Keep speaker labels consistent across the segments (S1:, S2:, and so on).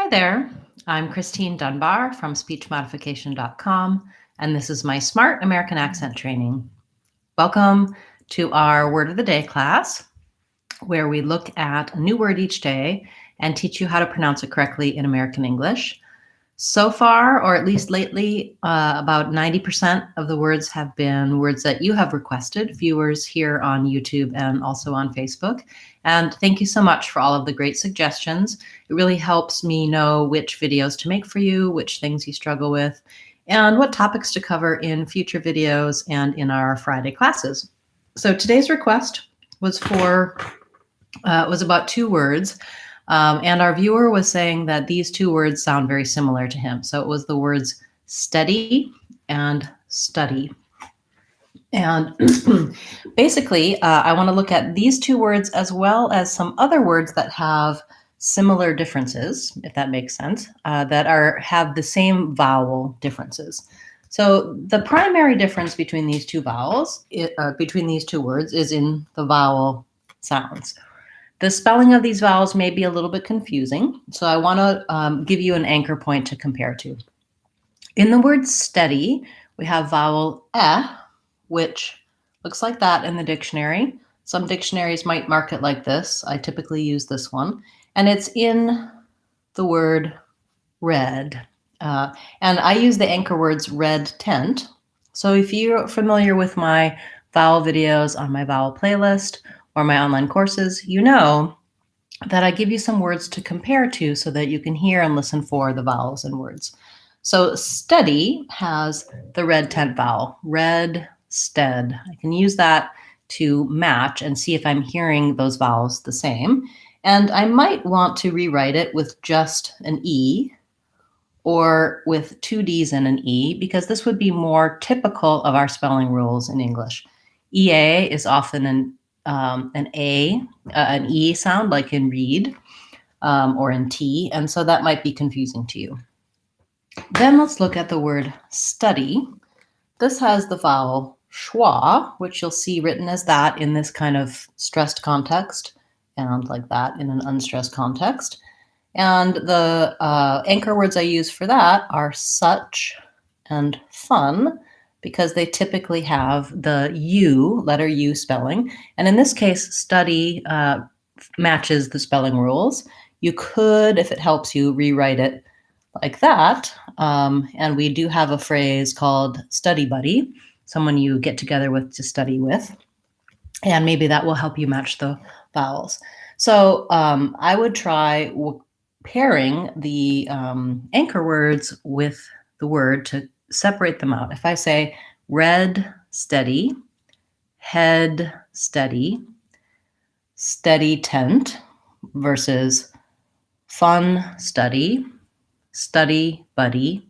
S1: Hi there, I'm Christine Dunbar from speechmodification.com, and this is my Smart American Accent training. Welcome to our Word of the Day class, where we look at a new word each day and teach you how to pronounce it correctly in American English. So far, or at least lately, about 90% of the words have been words that you have requested, viewers here on YouTube and also on Facebook. And thank you so much for all of the great suggestions. It really helps me know which videos to make for you, which things you struggle with, and what topics to cover in future videos and in our Friday classes. So today's request was about two words. And our viewer was saying that these two words sound very similar to him. So it was the words steady and study. And basically, I want to look at these two words as well as some other words that have similar differences, if that makes sense, that have the same vowel differences. So the primary difference between these two between these two words is in the vowel sounds. The spelling of these vowels may be a little bit confusing, so I want to give you an anchor point to compare to. In the word steady, we have vowel eh, which looks like that in the dictionary. Some dictionaries might mark it like this. I typically use this one, and it's in the word red. And I use the anchor words red tent. So if you're familiar with my vowel videos on my vowel playlist, or my online courses, you know that I give you some words to compare to so that you can hear and listen for the vowels and words. So steady has the red tent vowel, red, stead. I can use that to match and see if I'm hearing those vowels the same. And I might want to rewrite it with just an E or with two Ds and an E, because this would be more typical of our spelling rules in English. EA is often an E sound, like in read, or in T, and so that might be confusing to you. Then let's look at the word study. This has the vowel schwa, which you'll see written as that in this kind of stressed context, and like that in an unstressed context. And the anchor words I use for that are such and fun, because they typically have the U, letter U spelling. And in this case, study matches the spelling rules. You could, if it helps you, rewrite it like that. And we do have a phrase called study buddy, someone you get together with to study with. And maybe that will help you match the vowels. So I would try pairing the anchor words with the word to separate them out. If I say red, steady, head, steady, steady tent versus fun, study, study buddy,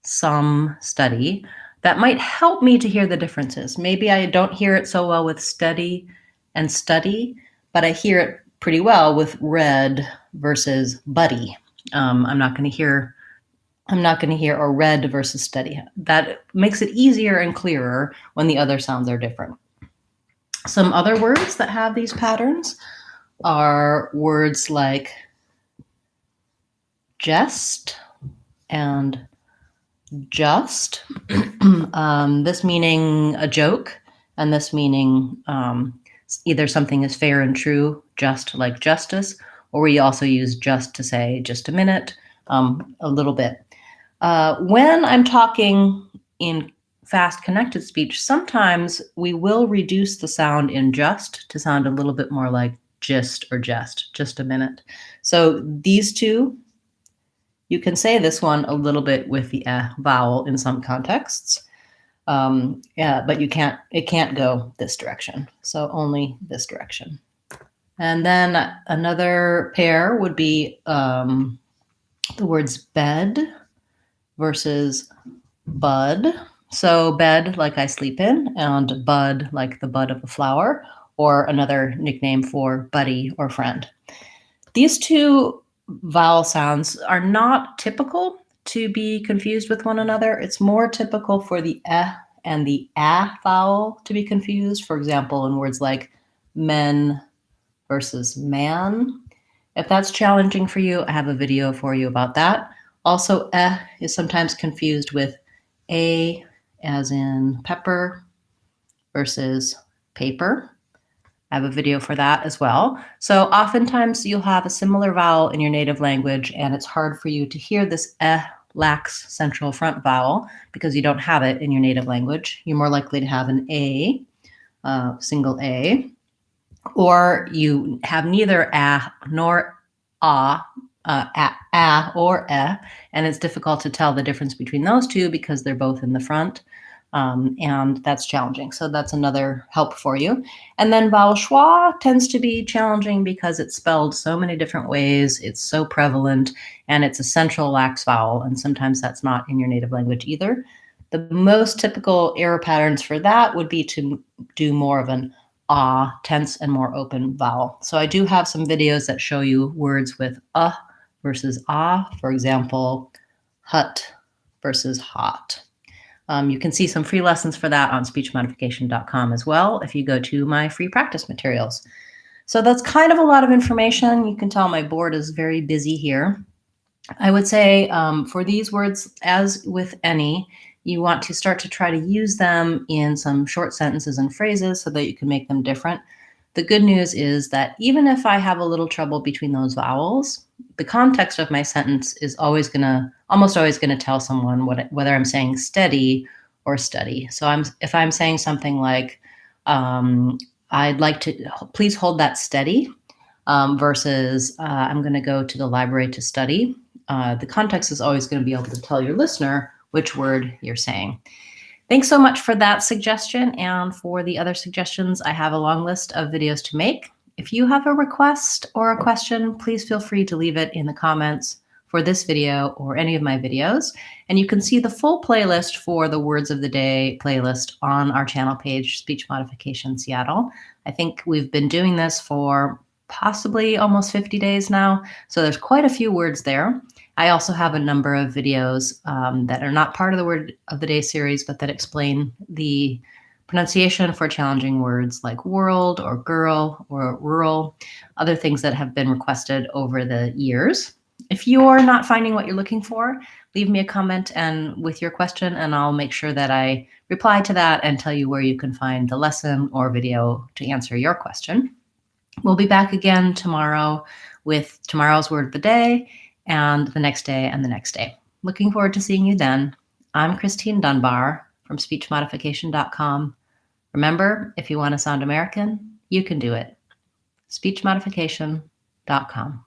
S1: some study, that might help me to hear the differences. Maybe I don't hear it so well with steady and study, but I hear it pretty well with red versus buddy. I'm not going to hear or red versus steady. That makes it easier and clearer when the other sounds are different. Some other words that have these patterns are words like jest and just. This meaning a joke, and this meaning either something is fair and true, just like justice, or we also use just to say just a minute, a little bit. When I'm talking in fast connected speech, sometimes we will reduce the sound in just to sound a little bit more like gist or just a minute. So these two, you can say this one a little bit with the vowel in some contexts, but it can't go this direction. So only this direction. And then another pair would be the words bed versus bud. So bed, like I sleep in, and bud, like the bud of a flower, or another nickname for buddy or friend. These two vowel sounds are not typical to be confused with one another. It's more typical for the and the vowel to be confused. For example, in words like men versus man, If that's challenging for you, I have a video for you about that. Also, is sometimes confused with a as in pepper versus paper. I have a video for that as well. So oftentimes you'll have a similar vowel in your native language, and it's hard for you to hear this lax central front vowel because you don't have it in your native language. You're more likely to have an A, single A, or you have neither a nor a or and it's difficult to tell the difference between those two because they're both in the front. And that's challenging. So that's another help for you. And then vowel schwa tends to be challenging because it's spelled so many different ways. It's so prevalent, and it's a central lax vowel. And sometimes that's not in your native language either. The most typical error patterns for that would be to do more of an tense and more open vowel. So I do have some videos that show you words with versus for example, hut versus hot. You can see some free lessons for that on speechmodification.com as well if you go to my free practice materials. So that's kind of a lot of information. You can tell my board is very busy here. I would say for these words, as with any, you want to start to try to use them in some short sentences and phrases so that you can make them different. The good news is that even if I have a little trouble between those vowels, the context of my sentence is almost always gonna tell someone whether I'm saying steady or study. So if I'm saying something like, I'd like to please hold that steady, versus I'm gonna go to the library to study, the context is always gonna be able to tell your listener which word you're saying. Thanks so much for that suggestion, and for the other suggestions, I have a long list of videos to make. If you have a request or a question, please feel free to leave it in the comments for this video or any of my videos. And you can see the full playlist for the Words of the Day playlist on our channel page, Speech Modification Seattle. I think we've been doing this for possibly almost 50 days now, so there's quite a few words there. I also have a number of videos that are not part of the Word of the Day series, but that explain the pronunciation for challenging words like world or girl or rural, other things that have been requested over the years. If you're not finding what you're looking for, leave me a comment with your question, and I'll make sure that I reply to that and tell you where you can find the lesson or video to answer your question. We'll be back again tomorrow with tomorrow's word of the day and the next day and the next day. Looking forward to seeing you then. I'm Christine Dunbar from speechmodification.com. Remember, if you want to sound American, you can do it. speechmodification.com.